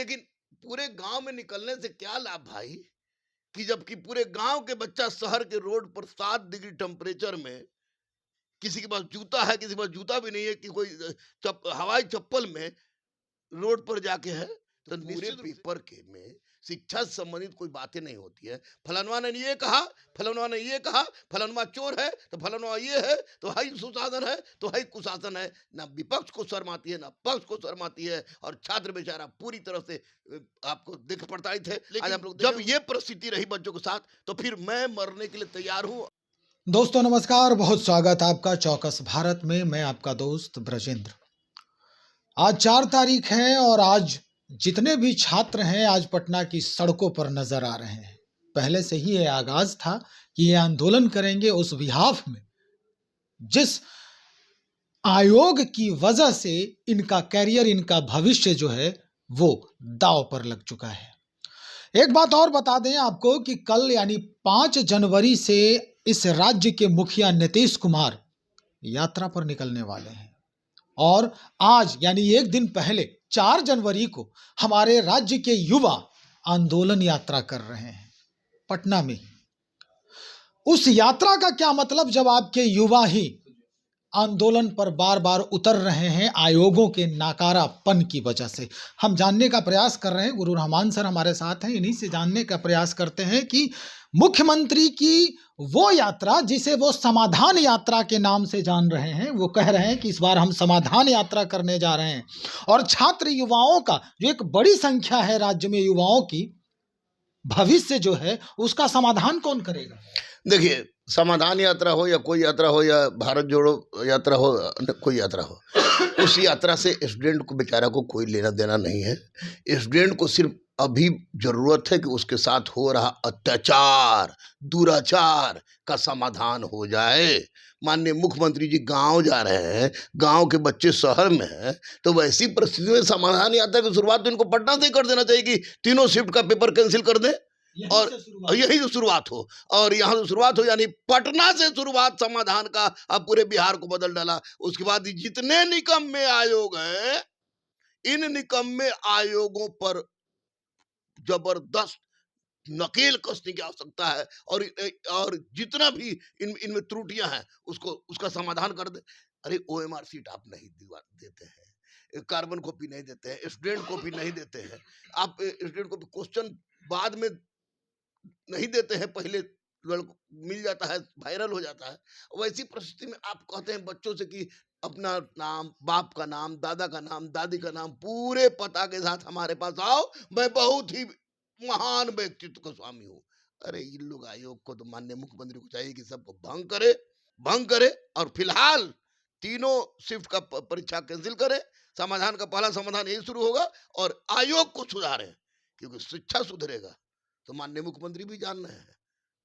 लेकिन पूरे गांव में निकलने से क्या लाभ भाई, कि जबकि पूरे गांव के बच्चा शहर के रोड पर 7 डिग्री टेम्परेचर में, किसी के पास जूता है, किसी के पास जूता भी नहीं है, कि कोई हवाई चप्पल में रोड पर जाके है। तो पूरे पेपर के में शिक्षा से संबंधित कोई बातें नहीं होती है। फलानवा ने ये कहा, फलानवा ने ये कहा, फलानवा चोर है तो फलानवा ये है, तो हाई सुशासन है तो हाई कुशासन है। ना विपक्ष को शर्म आती है, ना पक्ष को शर्म आती है, और छात्र बेचारा पूरी तरह से आपको देख पड़ता थे। आज हम लोग जब ये परिस्थिति रही बच्चों के साथ, तो फिर मैं मरने के लिए तैयार हूँ। दोस्तों नमस्कार, बहुत स्वागत आपका चौकस भारत में। मैं आपका दोस्त ब्रजेंद्र। आज 4 तारीख है और आज जितने भी छात्र हैं आज पटना की सड़कों पर नजर आ रहे हैं। पहले से ही ये आगाज था कि ये आंदोलन करेंगे उस बिहाफ में जिस आयोग की वजह से इनका कैरियर, इनका भविष्य जो है वो दांव पर लग चुका है। एक बात और बता दें आपको कि कल यानी 5 जनवरी से इस राज्य के मुखिया नीतीश कुमार यात्रा पर निकलने वाले हैं, और आज यानी एक दिन पहले 4 जनवरी को हमारे राज्य के युवा आंदोलन यात्रा कर रहे हैं पटना में। उस यात्रा का क्या मतलब जब आपके युवा ही आंदोलन पर बार बार उतर रहे हैं आयोगों के नाकारापन की वजह से। हम जानने का प्रयास कर रहे हैं, गुरु रहमान सर हमारे साथ हैं, इन्हीं से जानने का प्रयास करते हैं कि मुख्यमंत्री की वो यात्रा जिसे वो समाधान यात्रा के नाम से जान रहे हैं, वो कह रहे हैं कि इस बार हम समाधान यात्रा करने जा रहे हैं, और छात्र युवाओं का जो एक बड़ी संख्या है राज्य में युवाओं की, भविष्य जो है उसका समाधान कौन करेगा? देखिए, समाधान यात्रा हो या कोई यात्रा हो, या भारत जोड़ो यात्रा हो, कोई यात्रा हो, उस यात्रा से स्टूडेंट को बेचारा को कोई लेना देना नहीं है। स्टूडेंट को सिर्फ अभी जरूरत है कि उसके साथ हो रहा अत्याचार, दुराचार का समाधान हो जाए। माननीय मुख्यमंत्री जी गांव जा रहे हैं, गांव के बच्चे शहर में हैं, तो वैसी परिस्थिति में समाधान यात्रा की शुरुआत तो इनको पटना से ही कर देना चाहिए कि तीनों शिफ्ट का पेपर कैंसिल कर दें, और यही तो शुरुआत हो, और यहाँ से शुरुआत हो, यानी पटना से शुरुआत समाधान का। अब पूरे बिहार को बदल डाला। उसके बाद जितने निकम्मे आयोग हैं, इन निकम्मे आयोगों पर जबरदस्त नकेल कसने की आवश्यकता है, और जितना भी इनमें त्रुटियां हैं उसका समाधान कर दे। अरे OMR सीट आप नहीं देते हैं, कार्बन कॉपी नहीं देते हैं, स्टूडेंट कॉपी नहीं देते हैं, आप स्टूडेंट कॉपी क्वेश्चन बाद में नहीं देते हैं, पहले मिल जाता है, वायरल हो जाता है। वैसी परिस्थिति में आप कहते हैं बच्चों से कि अपना नाम, बाप का नाम, दादा का नाम, दादी का नाम, पूरे पता के साथ हमारे पास आओ, मैं बहुत ही महान व्यक्तित्व का स्वामी हूँ। अरे इन लोग आयोग को तो माननीय मुख्यमंत्री को चाहिए कि सबको भंग करे, और फिलहाल तीनों शिफ्ट का परीक्षा कैंसिल करे। समाधान का पहला समाधान यही शुरू होगा, और आयोग को सुधारे, क्योंकि शिक्षा सुधरेगा तो माननीय मुख्यमंत्री भी जान रहे हैं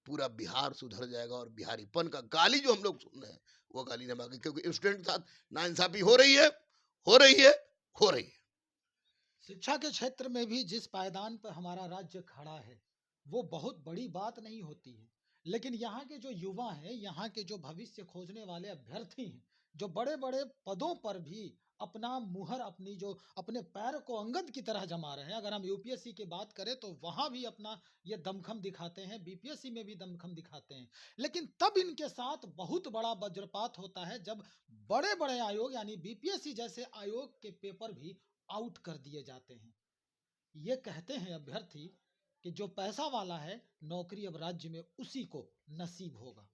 पूरा बिहार सुधर जाएगा, और बिहारीपन का गाली जो हम लोग सुन रहे हैं वो गाली न मांगे, क्योंकि स्टूडेंट के साथ नाइंसाफी हो रही है। शिक्षा के क्षेत्र में भी जिस पायदान पर हमारा राज्य खड़ा है वो बहुत बड़ी बात नहीं होती है, लेकिन यहाँ के जो युवा हैं, यहाँ के जो भविष्य खोजने वाले अभ्यर्थी हैं, जो बड़े बड़े पदों पर भी अपना मुहर, अपनी जो अपने पैर को अंगद की तरह जमा रहे हैं। अगर हम यूपीएससी की बात करें तो वहां भी अपना ये दमखम दिखाते हैं, बीपीएससी में भी दमखम दिखाते हैं, लेकिन तब इनके साथ बहुत बड़ा वज्रपात होता है जब बड़े बड़े आयोग यानी बीपीएससी जैसे आयोग के पेपर भी आउट कर दिए जाते हैं। ये कहते हैं अभ्यर्थी कि जो पैसा वाला है नौकरी अब राज्य में उसी को नसीब होगा।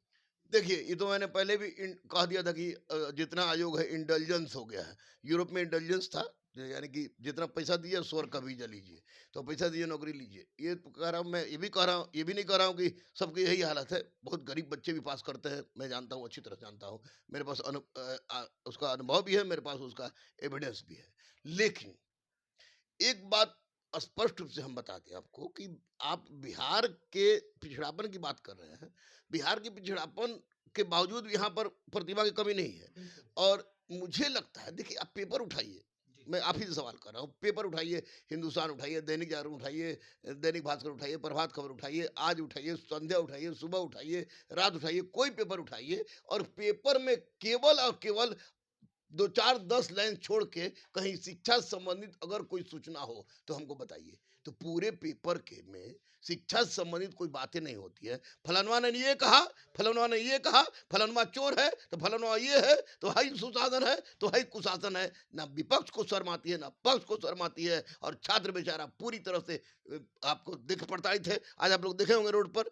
देखिए, ये तो मैंने पहले भी कह दिया था कि जितना आयोग है इंटेलिजेंस हो गया है। यूरोप में इंटेलिजेंस था, यानी कि जितना पैसा दिया स्वर्ग का वीजा लीजिए, तो पैसा दिए नौकरी लीजिए। ये तो कह रहा हूँ मैं, ये भी कह रहा हूँ, ये भी नहीं कह रहा हूँ कि सबकी यही हालत है। बहुत गरीब बच्चे भी पास करते हैं, मैं जानता हूँ, अच्छी तरह जानता हूँ। मेरे पास उसका अनुभव भी है, मेरे पास उसका एविडेंस भी है। लेकिन एक बात स्पष्ट रूप से हम बता दें आपको कि आप बिहार के पिछड़ापन की बात कर रहे हैं। बिहार के पिछड़ापन के बावजूद यहाँ पर प्रतिभा की कमी नहीं है। और मुझे लगता है, देखिए, आप पेपर उठाइए, मैं आप ही से सवाल कर रहा हूँ, पेपर उठाइए, हिंदुस्तान उठाइए, दैनिक जागरण उठाइए, दैनिक भास्कर उठाइए, प्रभात खबर उठाइए, आज उठाइए, संध्या उठाइए, सुबह उठाइए, रात उठाइए, कोई पेपर उठाइए, और पेपर में केवल और केवल दो चार 10 लाइन छोड़ के कहीं शिक्षा संबंधित अगर कोई सूचना हो तो हमको बताइए। तो पूरे पेपर के में शिक्षा से संबंधित कोई बातें नहीं होती है। फलानवा ने ये कहा, फलानवा ने ये कहा, फलानवा चोर है तो फलानवा ये है, तो हाई सुशासन है तो हाई कुशासन है। ना विपक्ष को शर्म आती है, ना पक्ष को शर्म आती है, और छात्र बेचारा पूरी तरह से आपको देख प्रताड़ित है। आज आप लोग देखे होंगे रोड पर,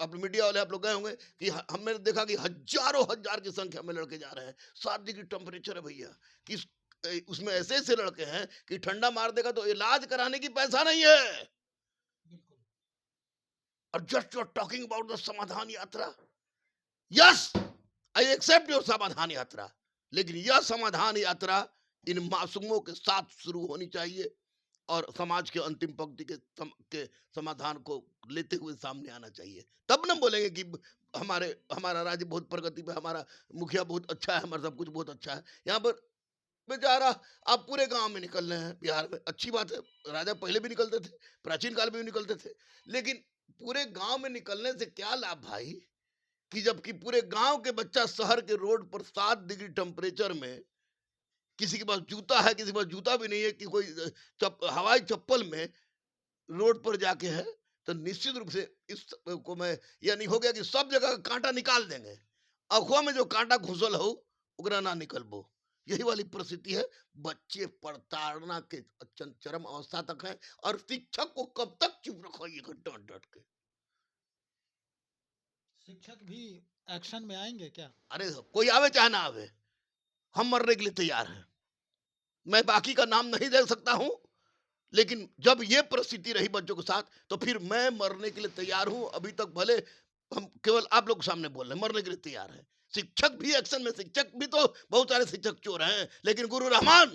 आप मीडिया वाले आप लोग गए होंगे कि हमने देखा कि हजारों हजार की संख्या में लड़के जा रहे हैं। 7 डिग्री टेम्परेचर है भैया, कि उसमें ऐसे ऐसे लड़के हैं कि ठंडा मार देगा तो इलाज कराने की पैसा नहीं है। और just you are talking about the Samadhan Yatra. Yes, I accept your समाधान यात्रा, लेकिन यह समाधान यात्रा इन मासूमों के साथ शुरू होनी चाहिए और समाज के अंतिम पंक्ति के समाधान को लेते हुए सामने आना चाहिए। तब न बोलेंगे कि हमारा राज्य बहुत प्रगति पे, हमारा मुखिया बहुत अच्छा है, हमारा सब कुछ बहुत अच्छा है। यहाँ पर बेचारा आप पूरे गांव में निकल रहे हैं बिहार में, अच्छी बात है, राजा पहले भी निकलते थे, प्राचीन काल में भी निकलते थे, लेकिन पूरे गांव में निकलने से क्या लाभ भाई, कि जबकि पूरे गांव के बच्चा शहर के रोड पर 7 डिग्री टेम्परेचर में, किसी के पास जूता है, किसी के पास जूता भी नहीं है, कि कोई हवाई चप्पल में रोड पर जाके है, तो निश्चित रूप से इस को मैं, यह नहीं हो गया कि सब जगह कांटा निकाल देंगे, अखवा में जो कांटा घुसल हो उगरा ना निकलबो। यही वाली परिस्थिति है। बच्चे प्रताड़ना के चरम अवस्था तक है, और शिक्षक को कब तक चुप रखोगे डट डट के। शिक्षक भी एक्शन में आएंगे क्या? अरे कोई आवे चाहे ना आवे, हम मरने के लिए तैयार हैं। मैं बाकी का नाम नहीं दे सकता हूं, लेकिन जब ये परिस्थिति रही बच्चों के साथ, तो फिर मैं मरने के लिए तैयार हूं। अभी तक भले हम केवल आप लोग के सामने बोल रहे हैं, मरने के लिए तैयार है। शिक्षक भी एक्शन में, शिक्षक भी तो बहुत सारे शिक्षक चोर हैं, लेकिन गुरु रहमान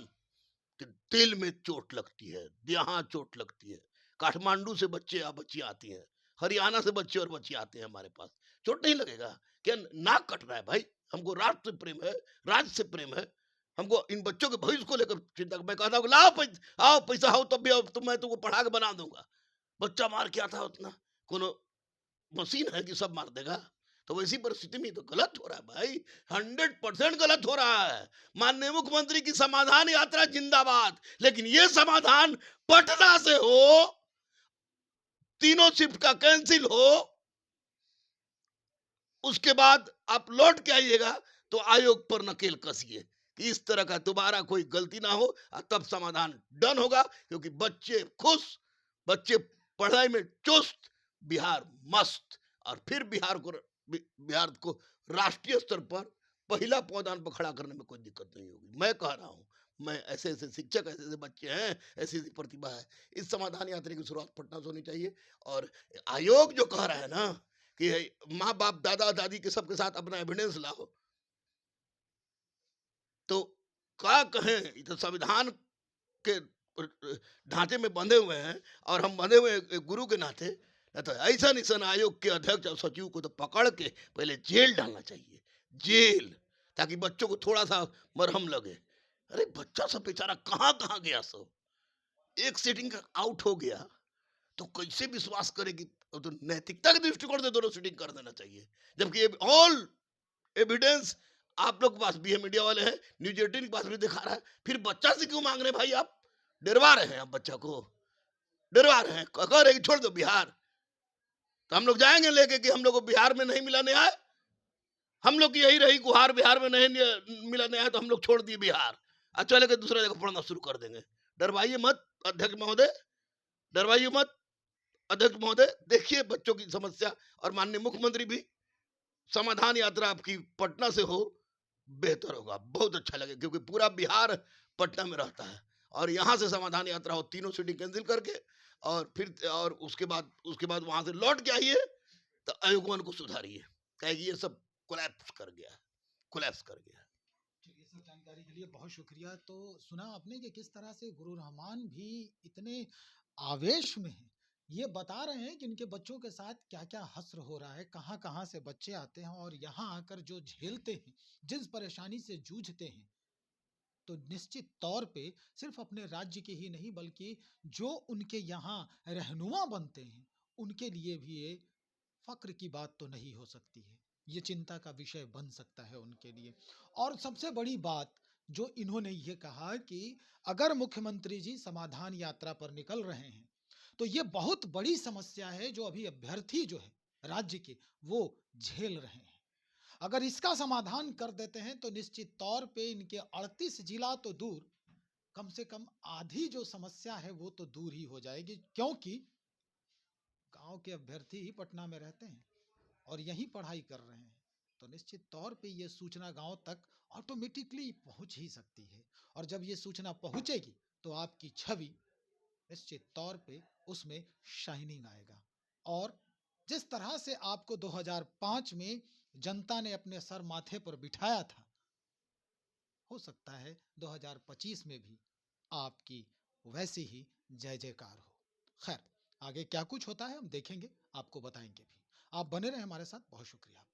के दिल में चोट लगती है, यहाँ चोट लगती है। काठमांडू से बच्चे या बच्चियां आती हैं, हरियाणा से बच्चे और बच्चियां आते हैं हमारे पास, चोट नहीं लगेगा क्या? नाक कट रहा है भाई। हमको राष्ट्र से प्रेम है, राज्य से प्रेम है, हमको इन बच्चों के भविष्य को लेकर चिंता। मैं कहता हूँ लाओ आओ पैसा हो तब भी आओ, तो मैं तुमको पढ़ा के बना दूंगा। बच्चा मार के आता उतना कोनो मशीन है कि सब मार देगा? तो वैसी परिस्थिति में तो गलत हो रहा है भाई, 100% गलत हो रहा है। माननीय मुख्यमंत्री की समाधान यात्रा जिंदाबाद, लेकिन ये समाधान पटना से हो, तीनों शिफ्ट का कैंसिल हो, उसके बाद आप लौट के आइएगा तो आयोग पर नकेल कसिए कि इस तरह का दोबारा कोई गलती ना हो, और तब समाधान डन होगा। क्योंकि बच्चे खुश, बच्चे पढ़ाई में चुस्त, बिहार मस्त, और फिर बिहार को राष्ट्रीय स्तर पर पहला पौधान पर खड़ा करने में कोई दिक्कत नहीं होगी। मैं कह रहा हूं, मैं ऐसे ऐसे शिक्षक, ऐसे ऐसे बच्चे हैं, ऐसी ऐसी प्रतिभा है। इस समाधान यात्रा की शुरुआत पटना से होनी चाहिए। और आयोग जो कह रहा है ना कि माँ बाप दादा दादी के सबके साथ अपना एविडेंस लाओ, तो क्या कहें, तो संविधान के ढांचे में बंधे हुए हैं, और हम बंधे हुए एक गुरु के नाते, न तो ऐसा निशन आयोग के अध्यक्ष और सचिव को तो पकड़ के पहले जेल डालना चाहिए, जेल, ताकि बच्चों को थोड़ा सा मरहम लगे। अरे बच्चा सब बेचारा कहाँ कहाँ गया, सब एक सीटिंग आउट हो गया तो कैसे विश्वास करेगी? तो नैतिकता के दृष्टिकोण से दोनों सीटिंग कर देना चाहिए, जबकि ऑल एविडेंस आप लोग के पास भी है, मीडिया वाले हैं, न्यूज 18 के पास भी दिखा रहा है। फिर बच्चा से क्यों मांग रहे भाई? आप डरवा रहे हैं, आप बच्चा को डरवा रहे हैं, कह रहे कि छोड़ दो बिहार। तो हम लोग जाएंगे लेके कि हम लोग को बिहार में नहीं मिला न्याय, हम लोग की यही रही गुहार, बिहार में नहीं मिला न्याय तो हम लोग छोड़ दिए बिहार, अच्छा लेके दूसरा जगह पढ़ना शुरू कर देंगे। डरवाइए मत अध्यक्ष महोदय, डरवाइए मत अध्यक्ष महोदय। देखिए बच्चों की समस्या, और माननीय मुख्यमंत्री भी, समाधान यात्रा आपकी पटना से हो, बेहतर होगा, बहुत अच्छा लगे, क्योंकि पूरा बिहार पटना में रहता है, और यहाँ से समाधान यात्रा हो, तीनों सीटिंग कैंसिल करके, और फिर और उसके बाद वहां से लौट के आइए तो आयोगन को सुधारिए, कहेगी ये सब कोलैप्स कर गया, कोलैप्स कर गया। चलिए, सब जानकारी के लिए बहुत शुक्रिया। तो सुना आपने कि किस तरह से गुरु रहमान भी इतने आवेश में हैं, ये बता रहे हैं कि इनके बच्चों के साथ क्या क्या हश्र हो रहा है, कहाँ कहाँ से बच्चे आते हैं और यहाँ आकर जो झेलते हैं, जिस परेशानी से जूझते हैं, तो निश्चित तौर पे सिर्फ अपने राज्य के ही नहीं बल्कि जो उनके यहाँ रहनुमा बनते हैं उनके लिए भी ये फक्र की बात तो नहीं हो सकती है, ये चिंता का विषय बन सकता है उनके लिए। और सबसे बड़ी बात जो इन्होंने ये कहा कि अगर मुख्यमंत्री जी समाधान यात्रा पर निकल रहे हैं तो ये बहुत बड़ी समस्या है जो अभी अभ्यर्थी जो है राज्य के वो झेल रहे हैं। अगर इसका समाधान कर देते हैं तो निश्चित तौर पे इनके 38 जिला तो दूर, कम से कम आधी जो समस्या है वो तो दूर ही हो जाएगी, क्योंकि गांव के अभ्यर्थी ही पटना में रहते हैं और यहीं पढ़ाई कर रहे हैं। तो निश्चित तौर पे ये सूचना गांव तक ऑटोमेटिकली पहुंच ही सकती है और जब ये सूचना पहुंचेगी तो आपकी छवि निश्चित तौर पे उसमें शाइनिंग आएगा। और जिस तरह से आपको 2005 में जनता ने अपने सर माथे पर बिठाया था, हो सकता है 2025 में भी आपकी वैसी ही जय जयकार हो। खैर, आगे क्या कुछ होता है हम देखेंगे, आपको बताएंगे भी। आप बने रहे हमारे साथ। बहुत शुक्रिया।